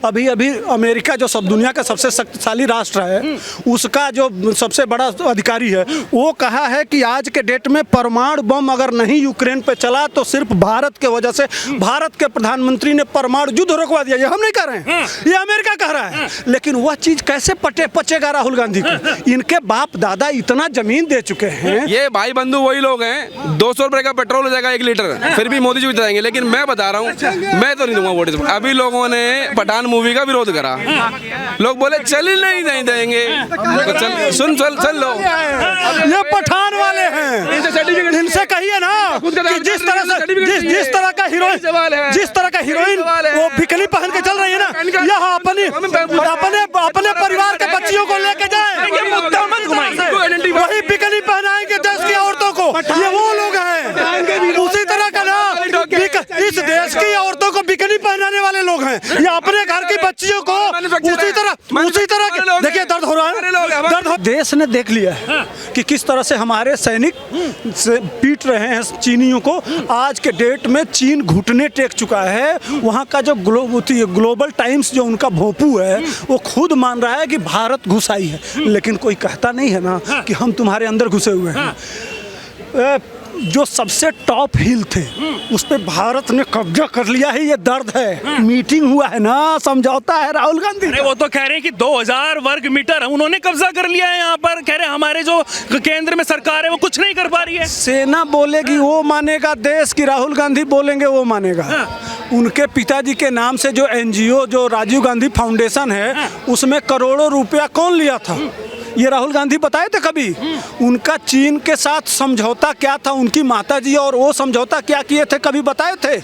अभी अभी अमेरिका जो सब दुनिया का सबसे शक्तिशाली राष्ट्र है, उसका जो सबसे बड़ा अधिकारी है, वो कहा है कि आज के डेट में परमाणु बम अगर नहीं यूक्रेन पे चला तो सिर्फ भारत के वजह से, भारत के प्रधानमंत्री ने परमाणु युद्ध रोकवा दिया। ये हम नहीं कह रहे हैं, ये अमेरिका कह रहा है। लेकिन वह चीज कैसे पचेगा राहुल गांधी को? इनके बाप दादा इतना जमीन दे चुके हैं। ये भाई बंधु वही लोग हैं, 200 रुपए का पेट्रोल हो जाएगा 1 लीटर, फिर भी मोदी जी जिताएंगे। लेकिन मैं बता रहा हूँ, मैं तो नहीं दूंगा वोट। अभी लोगों ने पठान मूवी का विरोध करा, लोग बोले चल ही नहीं देंगे, तो चल लो। ये पठान वाले हैं, इनसे कहिए ना कि जिस तरह का हीरोइन वो बिकनी पहन के चल रही है ना, यहाँ अपने परिवार के बच्चियों को लेके जाए, वही बिकनी पहनाएंगे देश की औरतों को। ये वो लोग हैं, उसी तरह का ना इस देश की औरतों को बिकनी पहनाने वाले लोग हैं। ये अपने घर की बच्चियों को उसी तरह देखिए, दर्द हो रहा है। देश ने देख लिया है कि किस तरह से हमारे सैनिक से पीट रहे हैं चीनियों को। आज के डेट में चीन घुटने टेक चुका है। वहाँ का जो ग्लोबल टाइम्स जो उनका भोंपू है, वो खुद मान रहा है कि भारत घुसाई है, लेकिन कोई कहता नहीं है ना कि हम तुम्हारे अंदर घुसे हुए हैं। जो सबसे टॉप हिल थे उस पे भारत ने कब्जा कर लिया है, ये दर्द है। मीटिंग हुआ है ना, समझौता है राहुल गांधी। अरे वो तो कह रहे हैं कि 2000 वर्ग मीटर उन्होंने कब्जा कर लिया है यहाँ पर। कह रहे हैं हमारे जो केंद्र में सरकार है वो कुछ नहीं कर पा रही है। सेना बोलेगी वो मानेगा, देश की राहुल गांधी बोलेंगे वो मानेगा। उनके पिताजी के नाम से जो एनजीओ जो राजीव गांधी फाउंडेशन है, उसमें करोड़ों रुपया कौन लिया था? ये राहुल गांधी बताए थे कभी? उनका चीन के साथ समझौता क्या था, उनकी माताजी और वो समझौता क्या किए थे, कभी बताए थे?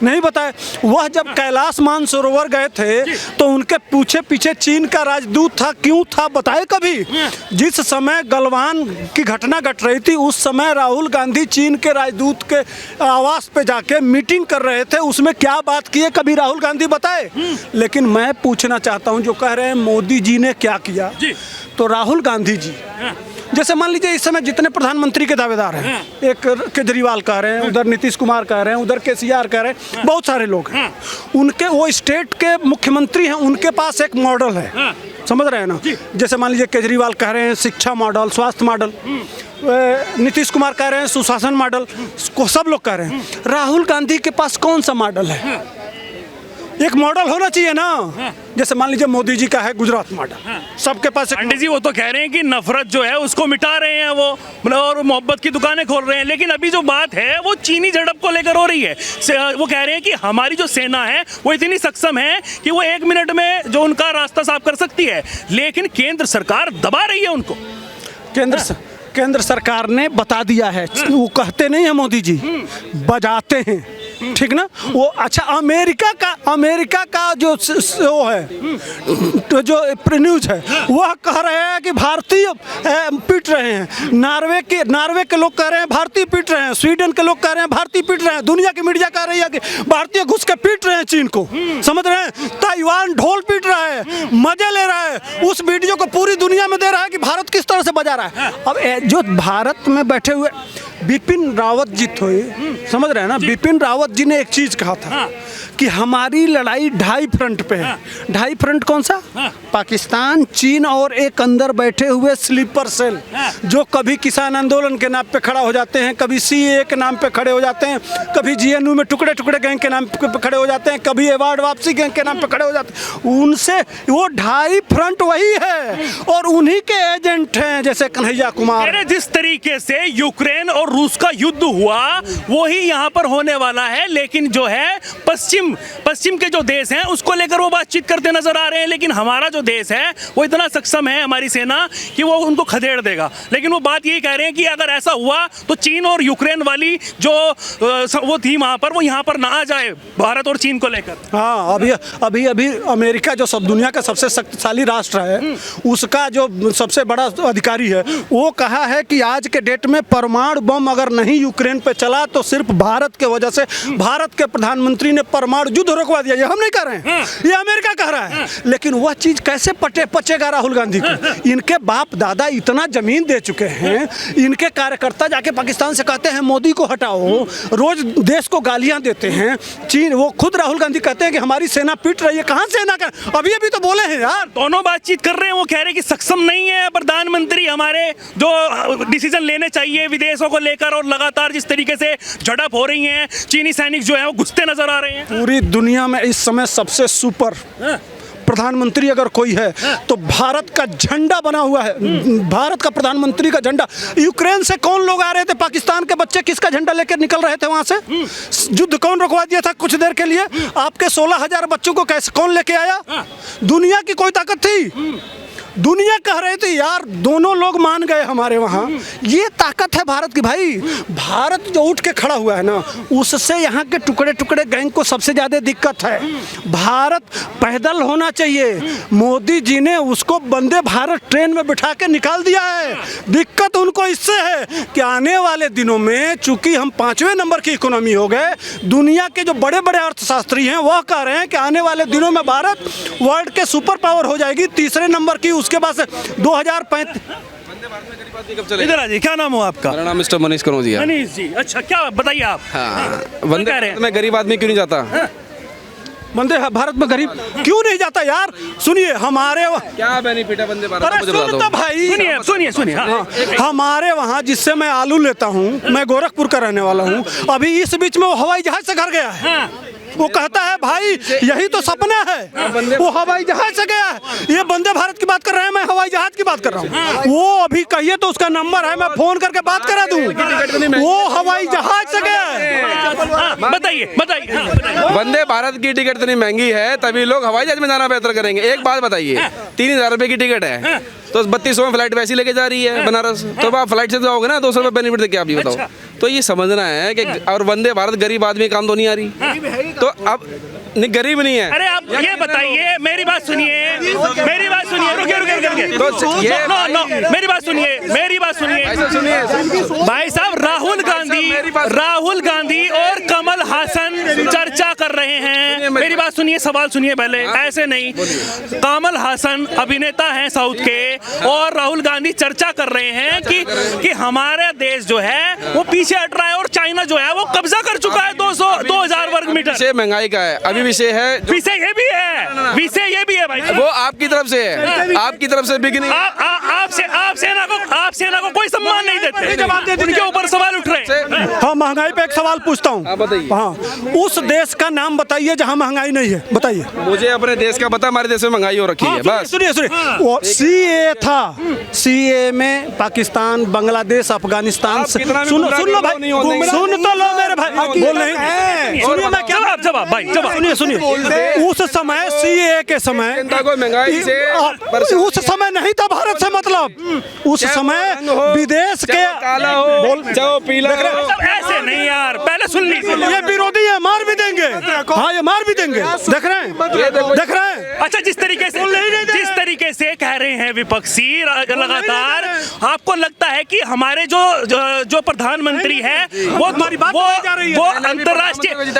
नहीं बताए। वह जब कैलाश मानसरोवर गए थे तो उनके पीछे चीन का राजदूत था, क्यों था बताए कभी? जिस समय गलवान की घटना घट रही थी, उस समय राहुल गांधी चीन के राजदूत के आवास पे जाके मीटिंग कर रहे थे। उसमें क्या बात की है कभी राहुल गांधी बताए? लेकिन मैं पूछना चाहता हूँ, जो कह रहे हैं मोदी जी ने क्या किया, तो राहुल गांधी जी जैसे मान लीजिए इस समय जितने प्रधानमंत्री के दावेदार हैं, एक केजरीवाल कह रहे हैं, उधर नीतीश कुमार कह रहे हैं, उधर केसीआर कह रहे हैं, बहुत सारे लोग हैं। उनके वो स्टेट के मुख्यमंत्री हैं, उनके पास एक मॉडल है, समझ रहे हैं ना? जैसे मान लीजिए केजरीवाल कह रहे हैं शिक्षा मॉडल, स्वास्थ्य मॉडल, नीतीश कुमार कह रहे हैं सुशासन मॉडल, सब लोग कह रहे हैं। राहुल गांधी के पास कौन सा मॉडल है? एक मॉडल होना चाहिए ना। जैसे मान लीजिए मोदी जी का है गुजरात मॉडल, सबके पास। पंडित जी वो तो कह रहे हैं कि नफरत जो है उसको मिटा रहे हैं वो, मतलब और मोहब्बत की दुकानें खोल रहे हैं। लेकिन अभी जो बात है वो चीनी झड़प को लेकर हो रही है। वो कह रहे हैं कि हमारी जो सेना है वो इतनी सक्षम है कि वो 1 मिनट में जो उनका रास्ता साफ कर सकती है, लेकिन केंद्र सरकार दबा रही है उनको। केंद्र सरकार ने बता दिया है, वो कहते नहीं है मोदी जी, बजाते हैं, ठीक ना? वो अच्छा अमेरिका का जो वो है, तो जो न्यूज है, वह कह रहे हैं कि भारतीय पीट रहे हैं। नॉर्वे के लोग कह रहे हैं भारतीय पीट रहे हैं, स्वीडन के लोग कह रहे हैं भारतीय पीट रहे हैं, दुनिया की मीडिया कह रही है कि भारतीय घुस के पीट रहे हैं चीन को, समझ रहे हैं? ताइवान ढोल पीट रहा है, मजे ले रहा है, उस वीडियो को पूरी दुनिया में दे रहा है कि भारत किस तरह से बजा रहा है। अब जो भारत में बैठे हुए बिपिन रावत जी थे, समझ रहे हैं ना? बिपिन रावत जी ने एक चीज कहा था कि हमारी लड़ाई 2 फ्रंट पे है। 2 फ्रंट कौन सा? पाकिस्तान, चीन और एक अंदर बैठे हुए स्लीपर सेल, जो कभी किसान आंदोलन के नाम पे खड़ा हो जाते हैं, कभी सीए के नाम पे खड़े हो जाते हैं, कभी जीएनयू में टुकड़े गैंग के नाम पे खड़े हो जाते हैं, कभी अवार्ड वापसी गैंग के नाम पे खड़े हो जाते हैं। उनसे वो 2 फ्रंट वही है और उन्हीं के एजेंट हैं, जैसे कन्हैया कुमार। जिस तरीके से यूक्रेन और रूस का युद्ध हुआ वो ही यहाँ पर होने वाला है। लेकिन जो है पश्चिम के जो देश हैं उसको लेकर वो बातचीत करते नजर आ रहे हैं, लेकिन हमारा जो देश है वो इतना सक्षम है, हमारी सेना, कि वो उनको खदेड़ देगा। लेकिन वो बात यही कह रहे हैं कि अगर ऐसा हुआ तो चीन और यूक्रेन वाली जो वो थी वहाँ पर, वो यहाँ पर ना आ जाए भारत और चीन को लेकर। हाँ, अभी अमेरिका जो सब दुनिया का सबसे शक्तिशाली राष्ट्र है, उसका जो सबसे बड़ा अधिकारी है, वो कहा है कि आज के डेट में परमाणु बम अगर नहीं यूक्रेन पे चला तो सिर्फ भारत के वजह से, भारत के प्रधानमंत्री ने परमाणु युद्ध रोकवा दिया। ये हम नहीं कह रहे हैं, ये अमेरिका कह रहा है। लेकिन वह चीज कैसे पचेगा राहुल गांधी को? इनके बाप दादा इतना जमीन दे चुके हैं, इनके कार्यकर्ता जाके पाकिस्तान से कहते हैं मोदी को हटाओ, रोज देश को गालियां देते हैं। चीन, वो खुद राहुल गांधी कहते हैं कि हमारी सेना पिट रही है। कहां सेना का? अभी तो बोले हैं यार, दोनों बातचीत कर रहे हैं, वो कह रहे हैं कि सक्षम नहीं है प्रधानमंत्री हमारे जो डिसीजन लेने चाहिए विदेशों को लेकर, और लगातार जिस तरीके से झड़प हो रही है, चीनी सैनिक जो है वो घुसते नजर आ रहे हैं। पूरी दुनिया में इस समय सबसे सुपर प्रधानमंत्री अगर कोई है तो भारत का झंडा बना हुआ है, भारत का प्रधानमंत्री का झंडा। यूक्रेन से कौन लोग आ रहे थे? पाकिस्तान के बच्चे किसका झंडा लेकर निकल रहे थे वहां से? युद्ध कौन रुकवा दिया था कुछ देर के लिए? आपके 16,000 बच्चों को कैसे कौन लेके आया? दुनिया की कोई ताकत थी? दुनिया कह रही थी यार, दोनों लोग मान गए हमारे वहाँ। ये ताकत है भारत की भाई। भारत जो उठ के खड़ा हुआ है ना, उससे यहाँ के टुकड़े टुकड़े गैंग को सबसे ज़्यादा दिक्कत है। भारत पैदल होना चाहिए। मोदी जी ने उसको वंदे भारत ट्रेन में बिठा के निकाल दिया है। दिक्कत उनको इससे है कि आने वाले दिनों में चूंकि हम 5वें नंबर की इकोनॉमी हो गए, दुनिया के जो बड़े बड़े अर्थशास्त्री हैं वह कह रहे हैं कि आने वाले दिनों में भारत वर्ल्ड के सुपर पावर हो जाएगी, 3रे नंबर की। उसके बाद 2035। इधर आ जी, क्या नाम हो आपका? मेरा नाम मिस्टर मनीष कनौजिया। मनीष जी, अच्छा, क्या बताइए आप? हाँ, वंदे भारत में गरीब आदमी क्यों नहीं जाता? वंदे भारत में गरीब क्यों नहीं जाता यार? सुनिए, हमारे क्या बेनिफिट है वंदे भारत? मुझे बता सुन दो तो भाई, सुनिए। हाँ। हमारे वहाँ जिससे मैं आलू लेता हूँ, मैं गोरखपुर का रहने वाला हूँ, अभी इस बीच में वो हवाई जहाज से घर गया है। वो कहता है भाई यही तो सपना है, वो हवाई जहाज से गया है। ये वंदे भारत की बात कर रहे हैं, मैं हवाई जहाज की बात कर रहा हूँ। वो अभी कहिए तो उसका नंबर है, मैं फोन करके बात करा दूं। वो हवाई जहाज से गया है। बताइए। वंदे भारत की टिकट इतनी महंगी है, तभी लोग हवाई जहाज में जाना बेहतर करेंगे। एक बात बताइए, 3,000 रुपए की टिकट है तो 3200 में फ्लाइट वैसी लेके जा रही है बनारस, तो आप फ्लाइट से जाओगे ना, 200 रुपए बेनिफिट देके। आप ये बताओ, तो ये समझना है कि और वंदे भारत गरीब आदमी काम तो नहीं आ रही, तो अब नहीं, गरीब नहीं है। अरे आप ये बताइए, मेरी बात सुनिए, रुकिए। तो ये मेरी बात सुनिए भाई साहब। राहुल गांधी और कमल हासन चर्चा कर रहे हैं। मेरी बात सुनिए, सवाल सुनिए पहले, ऐसे नहीं। कमल हासन अभिनेता हैं साउथ के, और राहुल गांधी चर्चा कर रहे हैं कि हमारा देश जो है वो पीछे हट रहा है, और चाइना जो है वो कब्जा कर चुका है 2000 वर्ग मीटर। से महंगाई का है अभी विषय है, विषय ये भी है भाई। वो आपकी तरफ से है, आपकी तरफ से बिग नहीं। आप सेना को कोई सम्मान नहीं देते, उनके ऊपर सवाल उठ रहे हैं। हाँ, महंगाई पे एक सवाल पूछता हूँ। बताइए। हाँ, उस देश का नाम बताइए जहाँ महंगाई नहीं है, बताइए। मुझे अपने देश का पता, हमारे देश में महंगाई हो रखी है बस। सुनिए, वो CA था, CA में पाकिस्तान, बांग्लादेश, अफगानिस्तान से। सुन लो भाई, सुन तो लो मेरे भाई, बोल नहीं। सुनिए, मैं क्या जवाब भाई, सुनिए। उस समय CA के समय महंगाई से उस समय नहीं था भारत से मतलब, उस समय विदेश के काला हो चाहे पीला हो, ऐसे नहीं यार, पहले सुन लीजिए। ये विरोधी है, मार भी देंगे। हाँ, ये मार भी देंगे। देख रहे हैं। अच्छा, जिस तरीके से कह रहे हैं विपक्षी लगातार, आपको लगता है कि हमारे जो प्रधानमंत्री है वो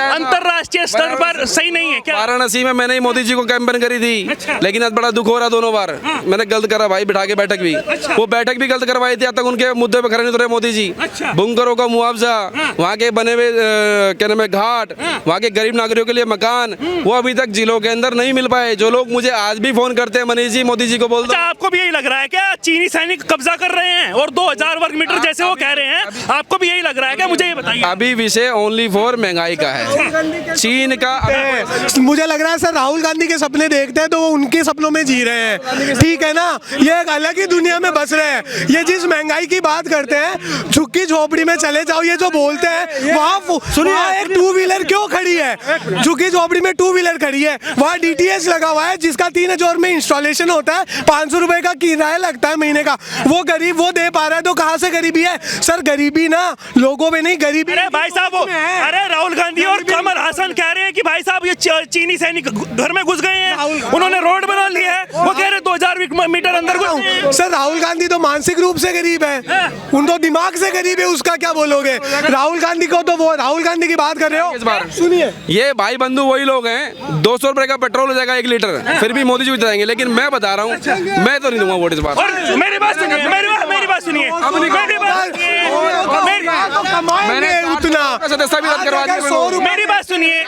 अंतरराष्ट्रीय स्तर पर सही नहीं है क्या? वाराणसी में मैंने मोदी जी को कैंपेन करी थी, लेकिन आज बड़ा दुख हो रहा दोनों बार। मैंने गलत करा भाई, बिठा के बैठक भी, वो बैठक भी गलत करवाई थी। अब तक उनके मुद्दे पे खड़े नहीं उतरे मोदी जी। बुनकरों का मुआवजा, वहाँ के बने हुए क्या नाम है घाट, वहाँ के गरीब नागरिकों के लिए मकान, वो अभी तक जिलों के अंदर नहीं मिल पाए। जो लोग मुझे आज भी फोन करते हैं, मनीष जी मोदी जी को बोल दो। आपको भी यही लग रहा है क्या चीनी सैनिक कब्जा कर रहे हैं और 2000 वर्ग मीटर जैसे वो कह रहे हैं, आपको भी यही लग रहा है क्या? मुझे ये बताइए। अभी विषय ओनली फॉर महंगाई का है, चीन का। मुझे लग रहा है सर, राहुल गांधी के सपने देखते हैं तो वो उनके सपनों में जी रहे हैं, ठीक है ना? ये एक अलग ही दुनिया में बस रहे हैं। ये जिस महंगाई की बात करते हैं, झुग्गी झोपड़ी में चले जाओ, ये जो बोलते हैं, वहाँ सुनिए, एक 2 व्हीलर क्यों खड़ी है? झुग्गी झोपड़ी में 2 व्हीलर खड़ी है, वहाँ DTH लगा हुआ है जिसका 3000 में इंस्टॉलेशन होता है, 500 रुपए का किराया लगता है महीने का। वो गरीब वो दे पा रहा है, तो कहाँ से गरीबी है सर? गरीबी ना लोगों में नहीं, गरीबी। अरे भाई साहब, अरे राहुल गांधी और कमल हासन कह रहे हैं कि भाई साहब ये चीनी सैनिक घर में घुस गए हैं, उन्होंने रोड बना ली है। वो कह रहे 2000 मीटर अंदर घुस सर राहुल गांधी तो मानसिक रूप से गरीब है, उन तो दिमाग से गरीब है, उसका क्या बोलोगे? राहुल गांधी को तो वो राहुल गांधी की बात कर रहे इस हो, बार सुनिए। ये भाई बंधु वही लोग हैं, 200 रुपए का पेट्रोल हो जाएगा 1 लीटर, फिर भी मोदी जी जीत जाएंगे। लेकिन मैं बता रहा हूँ, मैं तो नहीं दूंगा वोट इस बार। और मेरी बात सुनिए, मेरी बात सुनिए, मेरी बात मैंने उतना सदस्य भी रद्द करवा दिया। 100 रुपए मेरी बात सुनिए,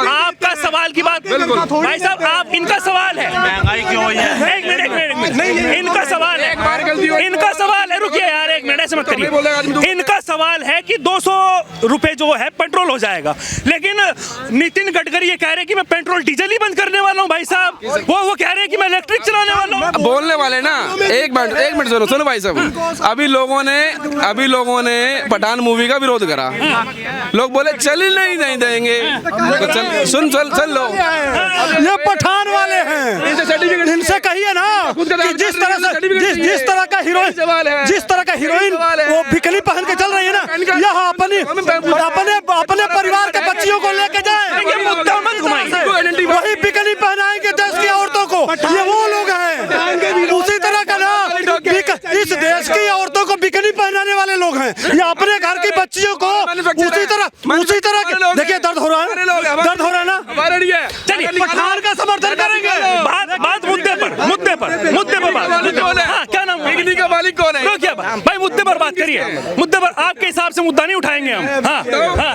आपका सवाल की बात, भाई साहब आप, इनका सवाल है, महंगाई क्यों हुई है, एक मिनट, इनका सवाल है, रुकिए यार एक मिनट, ऐसे मत करिए। इनका सवाल है कि 200 रुपए जो है पेट्रोल हो जाएगा, लेकिन नितिन गडकरी ये कह रहे हैं कि मैं पेट्रोल डीजल ही बंद करने वाला हूँ। भाई साहब वो कह रहे हैं कि मैं इलेक्ट्रिक चलाने वाला हूँ। बोलने वाले ना, एक मिनट सुनो भाई साहब, अभी लोगों ने पठान मूवी का विरोध करा, लोग बोले चल ही नहीं देंगे, तो चल लो। ये पठान वाले हैं, इनसे कहिए ना कि जिस तरह का हीरोइन वो बिकनी पहन के चल रही है ना, यहाँ अपने परिवार के बच्चियों को लेके जाए, वही बिकनी पहनाएंगे देश की औरतों को। ये वो लोग हैं, उसी तरह का ना इस देश की औरतों को बिकनी पहनाने वाले लोग हैं। ये अपने घर की बच्चियों को उसी तरह देखिए, दर्द हो रहा है ना, चलिए पठान का समर्थन करेंगे। बात मुद्दे पर बात। हाँ, क्या नाम, बिजली का मालिक कौन है? क्या भाई, मुद्दे पर बात करिए, मुद्दे पर आपके हिसाब से मुद्दा नहीं उठाएंगे हम। हाँ।